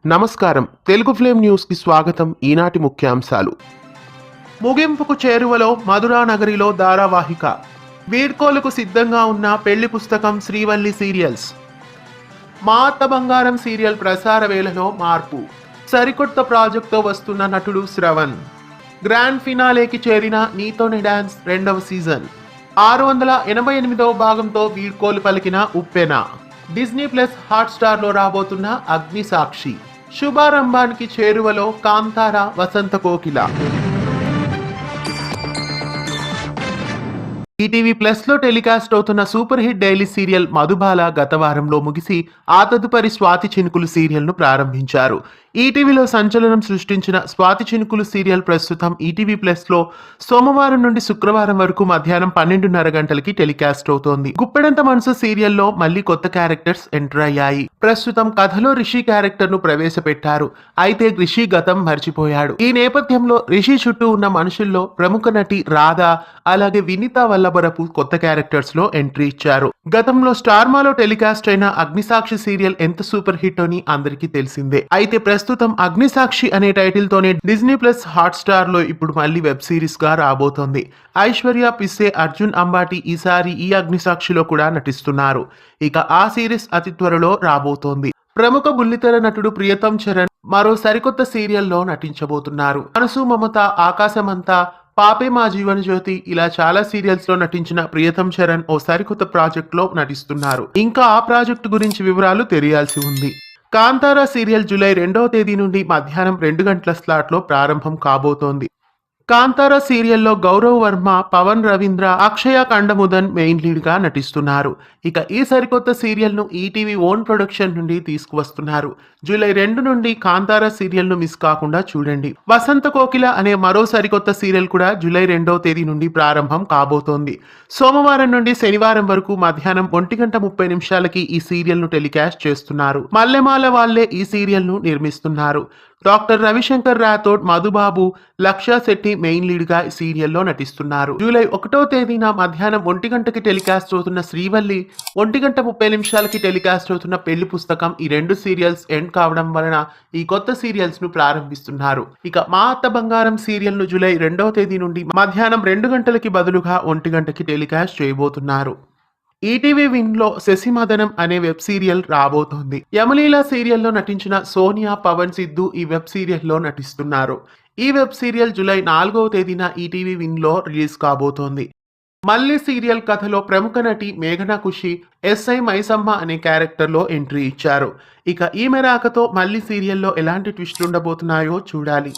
నమస్కారం. Telugu flame news కి స్వాగతం. ఈనాటి ముఖ్యాంశాలు. ముగింపుకు చేరువలో మధురా నగరిలో ధారావాహిక. వీడ్కోలుకు సిద్ధంగా ఉన్న పెళ్లి పుస్తకం శ్రీవల్లి సీరియల్స్. మా అత్త బంగారం సీరియల్ ప్రసార వేళలో మార్పు. సరికొత్త ప్రాజెక్టుతో వస్తున్న నటుడు శ్రవణ్. గ్రాండ్ ఫినాలేకి చేరిన నీతోనే డాన్స్ 2వ సీజన్. 688వ భాగంతో వీడ్కోలు పలికిన ఉప్పెన. డిజ్నీ ప్లస్ హాట్ స్టార్ లో రాబోతున్న అగ్నిసాక్షి. శుభారంభానికి చేరువలో కాంతార వసంత కోకిల. ఈటీవీ ప్లస్ లో టెలికాస్ట్ అవుతున్న super hit daily serial Madhubala గత వారంలో ముగిసి ఆ తదుపరి స్వాతి చినుకులు సీరియల్ ను ప్రారంభించారు. ఈటీవీలో సంచలనం సృష్టించిన స్వాతి చినుకులు సీరియల్ ప్రస్తుతం ఈటీవీ ప్లస్ లో సోమవారం నుండి శుక్రవారం వరకు మధ్యాహ్నం 12:30 గంటలకి టెలికాస్ట్ అవుతోంది. గుప్పెడంత మనసు సీరియల్లో మళ్ళీ కొత్త క్యారెక్టర్స్ ఎంటర్ అయ్యాయి. ప్రస్తుతం కథలో రిషి క్యారెక్టర్ ను ప్రవేశపెట్టారు. అయితే రిషి గతం మర్చిపోయాడు. ఈ నేపథ్యంలో రిషి చుట్టూ ఉన్న మనుషుల్లో ప్రముఖ నటి రాధా అలాగే వినీత వల్లభరపు కొత్త క్యారెక్టర్స్ లో ఎంట్రీ ఇచ్చారు. గతంలో స్టార్ మాలో టెలికాస్ట్ అయిన అగ్నిసాక్షి సీరియల్ ఎంత సూపర్ హిట్ అని అందరికీ తెలిసిందే. అయితే ప్రస్తుతం అగ్నిసాక్షి అనే టైటిల్ తోనే డిజ్నీ ప్లస్ హాట్ స్టార్ లో ఇప్పుడు మళ్ళీ వెబ్ సిరీస్ గా రాబోతోంది. ఐశ్వర్య పిస్సే, అర్జున్ అంబాటి ఈసారి ఈ అగ్నిసాక్షిలో కూడా నటిస్తున్నారు. ఇక ఆ సిరీస్ అతి త్వరలో రాబోతోంది. ప్రముఖ బుల్లితెర నటుడు ప్రియతం చరణ్ మరో సరికొత్త సీరియల్లో నటించబోతున్నారు. మనసు మమత, ఆకాశమంతా, పాపే మా జీవన జ్యోతి ఇలా చాలా సీరియల్స్ లో నటించిన ప్రియతం చరణ్ ఓ సరికొత్త ప్రాజెక్ట్ లో నటిస్తున్నారు. ఇంకా ఆ ప్రాజెక్టు గురించి వివరాలు తెలియాల్సి ఉంది. కాంతారా సీరియల్ జూలై 2వ తేదీ నుండి మధ్యాహ్నం 2 గంటల స్లాట్ లో ప్రారంభం కాబోతోంది. కాంతారా సీరియల్లో గౌరవ్ వర్మ, పవన్ రవీంద్ర, అక్షయ కండముదన్ మెయిన్ లీడ్ గా నటిస్తున్నారు. ఇక ఈ సరికొత్త సీరియల్ ను ఈటీవీ ఓన్ ప్రొడక్షన్ నుండి తీసుకువస్తున్నారు. జూలై 2 నుండి కాంతారా సీరియల్ ను మిస్ కాకుండా చూడండి. వసంత కోకిల అనే మరో సరికొత్త సీరియల్ కూడా జూలై 2వ తేదీ నుండి ప్రారంభం కాబోతోంది. సోమవారం నుండి శనివారం వరకు మధ్యాహ్నం 1:30 ఈ సీరియల్ ను టెలికాస్ట్ చేస్తున్నారు. మల్లెమాల వాళ్లే ఈ సీరియల్ ను నిర్మిస్తున్నారు. డాక్టర్ రవిశంకర్ రాథోడ్, మధుబాబు, లక్ష్య శెట్టి మెయిన్ లీడ్ గా సీరియల్లో నటిస్తున్నారు. జూలై 1వ తేదీన మధ్యాహ్నం 1 గంటకి టెలికాస్ట్ అవుతున్న శ్రీవల్లి, 1:30 టెలికాస్ట్ అవుతున్న పెళ్లి పుస్తకం ఈ 2 సీరియల్స్ ఎండ్ కావడం వలన ఈ కొత్త సీరియల్స్ ను ప్రారంభిస్తున్నారు. ఇక మా అత్త బంగారం సీరియల్ ను జూలై 2వ తేదీ నుండి మధ్యాహ్నం 2 గంటలకి బదులుగా 1 గంటకి టెలికాస్ట్ చేయబోతున్నారు. ఈటీవీ విన్ లో శశిమదనం అనే వెబ్ సీరియల్ రాబోతోంది. యమలీల సీరియల్లో నటించిన సోనియా, పవన్ సిద్ధు ఈ వెబ్ సీరియల్లో నటిస్తున్నారు. ఈ వెబ్ సీరియల్ జూలై 4వ తేదీన ఈటీవీ విన్ లో రిలీజ్ కాబోతోంది. మల్లి సీరియల్ కథలో ప్రముఖ నటి మేఘనా ఖుషి ఎస్ఐ మైసమ్మ అనే క్యారెక్టర్ లో ఎంట్రీ ఇచ్చారు. ఇక ఈ మెరాకతో మల్లి సీరియల్లో ఎలాంటి ట్విస్టులు ఉండబోతున్నాయో చూడాలి.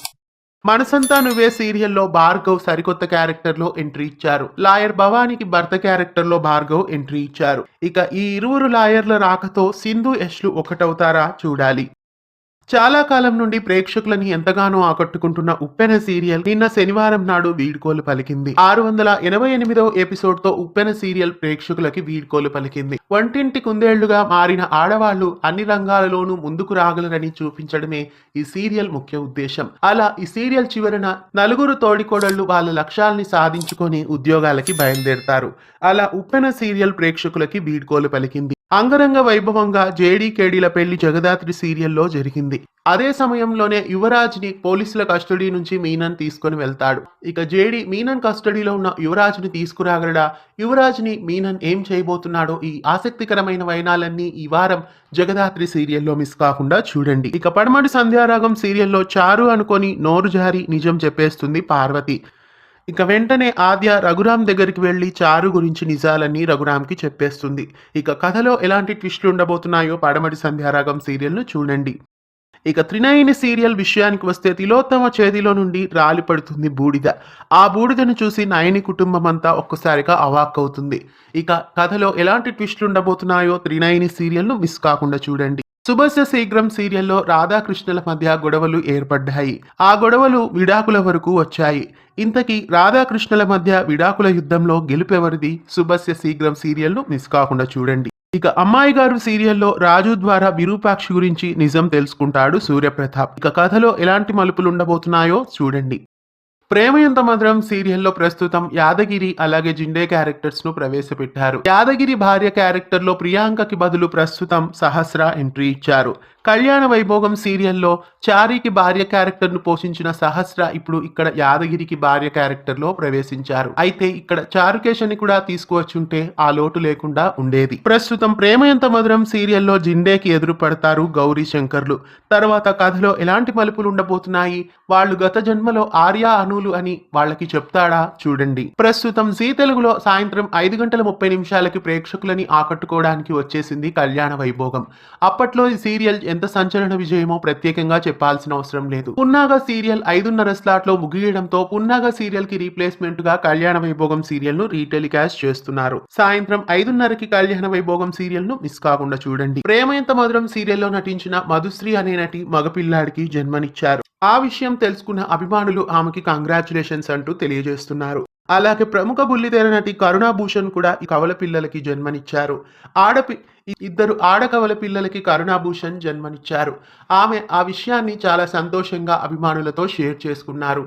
మనసంతా నువ్వే సీరియల్లో భార్గవ్ సరికొత్త క్యారెక్టర్ లో ఎంట్రీ ఇచ్చారు. లాయర్ భవానికి భర్త క్యారెక్టర్ లో భార్గవ్ ఎంట్రీ ఇచ్చారు. ఇక ఈ ఇరువురు లాయర్ల రాకతో సింధు, యష్లు ఒకటవుతారా చూడాలి. చాలా కాలం నుండి ప్రేక్షకులని ఎంతగానో ఆకట్టుకుంటున్న ఉప్పెన సీరియల్ నిన్న శనివారం నాడు వీడ్కోలు పలికింది. 688వ ఎపిసోడ్ తో ఉప్పెన సీరియల్ ప్రేక్షకులకి వీడ్కోలు పలికింది. వంటింటి కుందేళ్లుగా మారిన ఆడవాళ్లు అన్ని రంగాలలోనూ ముందుకు రాగలరని చూపించడమే ఈ సీరియల్ ముఖ్య ఉద్దేశం. అలా ఈ సీరియల్ చివరన నలుగురు తోడికోడళ్లు వాళ్ళ లక్ష్యాల్ని సాధించుకొని ఉద్యోగాలకి బయలుదేరతారు. అలా ఉప్పెన సీరియల్ ప్రేక్షకులకి వీడ్కోలు పలికింది. అంగరంగ వైభవంగా జేడీకేడీల పెళ్లి జగదాత్రి సీరియల్లో జరిగింది. అదే సమయంలోనే యువరాజ్ ని పోలీసుల కస్టడీ నుంచి మీనన్ తీసుకొని వెళ్తాడు. ఇక జేడీ మీనన్ కస్టడీలో ఉన్న యువరాజ్ ని తీసుకురాగలడా, యువరాజ్ ని మీనన్ ఏం చేయబోతున్నాడో ఈ ఆసక్తికరమైన వైనాలన్నీ ఈ వారం జగదాత్రి సీరియల్లో మిస్ కాకుండా చూడండి. ఇక పడమటి సంధ్యారాగం సీరియల్లో చారు అనుకొని నోరు జారి నిజం చెప్పేస్తుంది పార్వతి. ఇక వెంటనే ఆద్య రఘురామ్ దగ్గరికి వెళ్లి చారు గురించి నిజాలన్నీ రఘురామ్కి చెప్పేస్తుంది. ఇక కథలో ఎలాంటి ట్విస్టులు ఉండబోతున్నాయో పడమటి సంధ్యారాగం సీరియల్ను చూడండి. ఇక త్రినయని సీరియల్ విషయానికి వస్తే తిలోత్తమ చేతిలో నుండి రాలి పడుతుంది బూడిద. ఆ బూడిదను చూసి నయని కుటుంబం అంతా ఒక్కసారిగా అవాక్కవుతుంది. ఇక కథలో ఎలాంటి ట్విస్టులు ఉండబోతున్నాయో త్రినయని సీరియల్ను మిస్ కాకుండా చూడండి. శుభస్య శీఘ్రం సీరియల్లో రాధాకృష్ణుల మధ్య గొడవలు ఏర్పడ్డాయి. ఆ గొడవలు విడాకుల వరకు వచ్చాయి. ఇంతకీ రాధాకృష్ణుల మధ్య విడాకుల యుద్ధంలో గెలుపెవరిది? శుభస్య శీఘ్రం సీరియల్ను మిస్ కాకుండా చూడండి. ఇక అమ్మాయి గారు సీరియల్లో రాజు ద్వారా విరూపాక్షి గురించి నిజం తెలుసుకుంటాడు సూర్యప్రతాప్. ఇక కథలో ఎలాంటి మలుపులు ఉండబోతున్నాయో చూడండి. ప్రేమ ఎంత మధురం సీరియల్లో ప్రస్తుతం యాదగిరి అలాగే జిండే క్యారెక్టర్స్ ను ప్రవేశపెట్టారు. యాదగిరి భార్య క్యారెక్టర్ లో ప్రియాంకకి బదులు ప్రస్తుతం సహస్ర ఎంట్రీ ఇచ్చారు. కళ్యాణ వైభోగం సీరియల్లో చారికి భార్య క్యారెక్టర్ ను పోషించిన సహస్ర ఇప్పుడు ఇక్కడ యాదగిరికి భార్య క్యారెక్టర్ లో ప్రవేశించారు. అయితే ఇక్కడ చారుకేశని కూడా తీసుకువచ్చుంటే ఆ లోటు లేకుండా ఉండేది. ప్రస్తుతం ప్రేమ ఎంత మధురం సీరియల్లో జిండేకి ఎదురు పడతారు గౌరీ శంకర్లు. తర్వాత కథలో ఎలాంటి మలుపులు ఉండబోతున్నాయి, వాళ్ళు గత జన్మలో ఆర్య అనులు అని వాళ్ళకి చెప్తాడా చూడండి. ప్రస్తుతం జీ తెలుగులో సాయంత్రం 5:30 ప్రేక్షకులని ఆకట్టుకోవడానికి వచ్చేసింది కళ్యాణ వైభోగం. అప్పట్లో ఈ సీరియల్ ఎంత సంచలన విజయమో ప్రత్యేకంగా చెప్పాల్సిన అవసరం లేదు. పున్నాగ సీరియల్ 5:30 స్లాట్ లో ముగియడంతో పున్నాగ సీరియల్ కి రీప్లేస్మెంట్ గా కళ్యాణ వైభోగం సీరియల్ ను రీటెలికాస్ట్ చేస్తున్నారు. సాయంత్రం 5:30కి కళ్యాణ వైభోగం సీరియల్ ను మిస్ కాకుండా చూడండి. ప్రేమ ఎంత మధురం సీరియల్లో నటించిన మధుశ్రీ అనే నటి మగపిల్లాడికి జన్మనిచ్చారు. ఆ విషయం తెలుసుకున్న అభిమానులు ఆమెకి కంగ్రాచులేషన్స్ అంటూ తెలియజేస్తున్నారు. అలాగే ప్రముఖ బుల్లితెర నటి కరుణాభూషణ్ కూడా ఈ కవల పిల్లలకి జన్మనిచ్చారు. ఇద్దరు ఆడకవల పిల్లలకి కరుణాభూషణ్ జన్మనిచ్చారు. ఆమె ఆ విషయాన్ని చాలా సంతోషంగా అభిమానులతో షేర్ చేసుకున్నారు.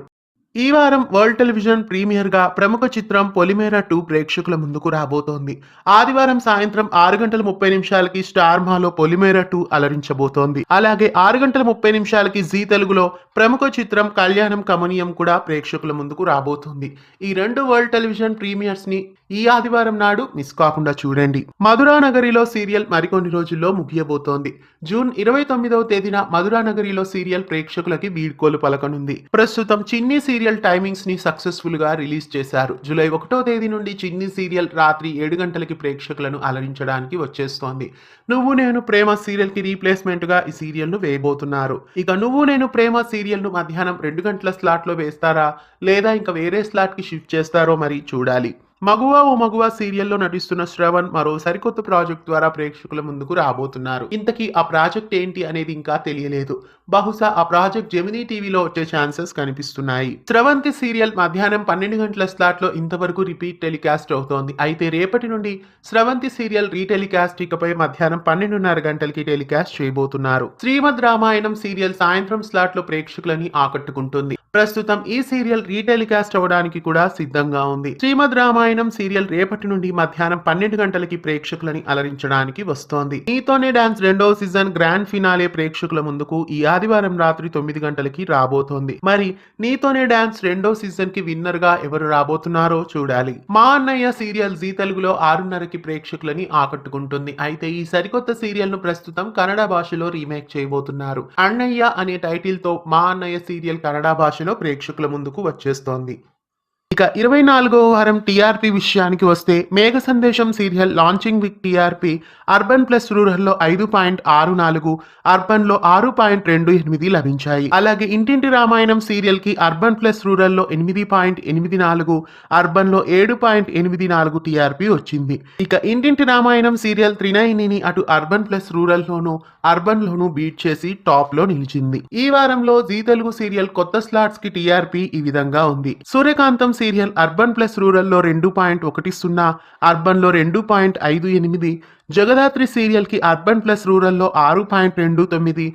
ఈ వారం వరల్డ్ టెలివిజన్ ప్రీమియర్ గా ప్రముఖ చిత్రం పొలిమేర 2 ప్రేక్షకుల ముందుకు రాబోతోంది. ఆదివారం సాయంత్రం 6:30 స్టార్ మాలో పొలిమేర 2 అలరించబోతోంది. అలాగే 6:30 జీ తెలుగులో ప్రముఖ చిత్రం కళ్యాణం కమనీయం కూడా ప్రేక్షకుల ముందుకు రాబోతోంది. ఈ రెండు వరల్డ్ టెలివిజన్ ప్రీమియర్స్ ని ఈ ఆదివారం నాడు మిస్ కాకుండా చూడండి. మధురా నగరిలో సీరియల్ మరికొన్ని రోజుల్లో ముగియబోతోంది. జూన్ 29వ తేదీన మధురా నగరిలో సీరియల్ ప్రేక్షకులకి వీడ్కోలు పలకనుంది. ప్రస్తుతం చిన్ని సీరియల్ టైమింగ్స్ ని సక్సెస్ఫుల్ గా రిలీజ్ చేశారు. జూలై 1వ తేదీ నుండి చిన్ని సీరియల్ రాత్రి 7 గంటలకి ప్రేక్షకులను అలరించడానికి వచ్చేస్తోంది. నువ్వు నేను ప్రేమ సీరియల్ కి రీప్లేస్మెంట్ గా ఈ సీరియల్ ను వేయబోతున్నారు. ఇక నువ్వు నేను ప్రేమ సీరియల్ ను మధ్యాహ్నం 2 గంటల స్లాట్ లో వేస్తారా లేదా ఇంకా వేరే స్లాట్ కి షిఫ్ట్ చేస్తారో మరి చూడాలి. మగువా ఓ మగువా సీరియల్లో నటిస్తున్న శ్రవణ్ మరో సరికొత్త ప్రాజెక్ట్ ద్వారా ప్రేక్షకుల ముందుకు రాబోతున్నారు. ఇంతకీ ఆ ప్రాజెక్ట్ ఏంటి అనేది ఇంకా తెలియలేదు. బహుశా ఆ ప్రాజెక్ట్ జెమినీ టీవీలో వచ్చే ఛాన్సెస్ కనిపిస్తున్నాయి. స్రవంతి సీరియల్ మధ్యాహ్నం 12 గంటల స్లాట్ లో ఇంతవరకు రిపీట్ టెలికాస్ట్ అవుతోంది. అయితే రేపటి నుండి స్రవంతి సీరియల్ రీటెలికాస్ట్ ఇకపై మధ్యాహ్నం 12:30 గంటలకి టెలికాస్ట్ చేయబోతున్నారు. శ్రీమద్ రామాయణం సీరియల్ సాయంత్రం స్లాట్ లో ప్రేక్షకులని ఆకట్టుకుంటుంది. ప్రస్తుతం ఈ సీరియల్ రీటెలికాస్ట్ అవడానికి కూడా సిద్ధంగా ఉంది. శ్రీమద్ రామాయణం సీరియల్ రేపటి నుండి మధ్యాహ్నం 12 గంటలకి ప్రేక్షకులని అలరించడానికి వస్తోంది. నీతోనే డాన్స్ 2వ సీజన్ గ్రాండ్ ఫినాలే ప్రేక్షకుల ముందుకు ఈ ఆదివారం రాత్రి 9 గంటలకి రాబోతోంది. మరి నీతోనే డాన్స్ 2వ సీజన్ కి విన్నర్ గా ఎవరు రాబోతున్నారో చూడాలి. మా అన్నయ్య సీరియల్ జీ తెలుగులో 6:30కి ప్రేక్షకులని ఆకట్టుకుంటుంది. అయితే ఈ సరికొత్త సీరియల్ ను ప్రస్తుతం కన్నడ భాషలో రీమేక్ చేయబోతున్నారు. అన్నయ్య అనే టైటిల్ తో మా అన్నయ్య సీరియల్ కన్నడ భాషలో ప్రేక్షకుల ముందుకు వచ్చేస్తోంది. ఇక 24వ వారం టీఆర్పీ విషయానికి వస్తే మేఘ సందేశం serial launching with TRP urban plus రూరల్లో 5.64, అర్బన్ లో 6.28 లభించాయి. అలాగే ఇంటింటి రామాయణం సీరియల్ కి అర్బన్ ప్లస్ రూరల్లో 8.84, అర్బన్ లో 7.84 టీఆర్పీ వచ్చింది. ఇక ఇంటింటి రామాయణం సీరియల్ త్రినయనిని అటు అర్బన్ ప్లస్ రూరల్ లోను అర్బన్ లోను బీట్ చేసి టాప్ లో నిలిచింది. ఈ వారంలో జీ తెలుగు సీరియల్ కొత్త స్లాట్స్ కి టీఆర్పీ ఈ విధంగా ఉంది. సూర్యకాంతం సీరియల్ అర్బన్ ప్లస్ రూరల్లో 2.10, అర్బన్ లో 2.58, జగదాత్రి సీరియల్ కి అర్బన్ ప్లస్ రూరల్లో 6.29,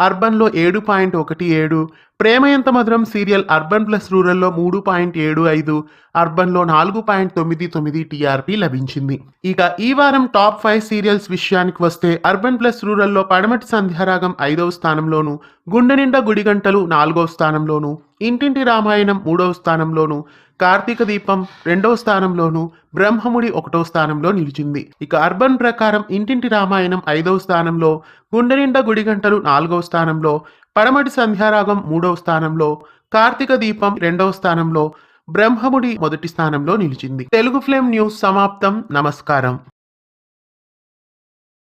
అర్బన్ లో 7.17, ప్రేమ ఎంత మధురం సీరియల్ అర్బన్ ప్లస్ రూరల్లో 3.75, అర్బన్ లో 4.99 టీఆర్పీ లభించింది. ఇక ఈ వారం టాప్ 5 సీరియల్స్ విషయానికి వస్తే అర్బన్ ప్లస్ రూరల్లో పడమటి సంధ్యారాగం 5వ స్థానంలోను, గుండె నిండా గుడిగంటలు 4వ స్థానంలోను, ఇంటింటి రామాయణం 3వ స్థానంలోను, కార్తీక దీపం 2వ స్థానంలోను, బ్రహ్మముడి 1వ స్థానంలో నిలిచింది. ఇక అర్బన్ ప్రకారం ఇంటింటి రామాయణం 5వ స్థానంలో, గుండె నిండా గుడిగంటలు 4వ స్థానంలో, పడమటి సంధ్యారాగం 3వ స్థానంలో, కార్తీక దీపం 2వ స్థానంలో, బ్రహ్మముడి 1వ స్థానంలో నిలిచింది. తెలుగు ఫిల్మ్ న్యూస్ సమాప్తం. నమస్కారం.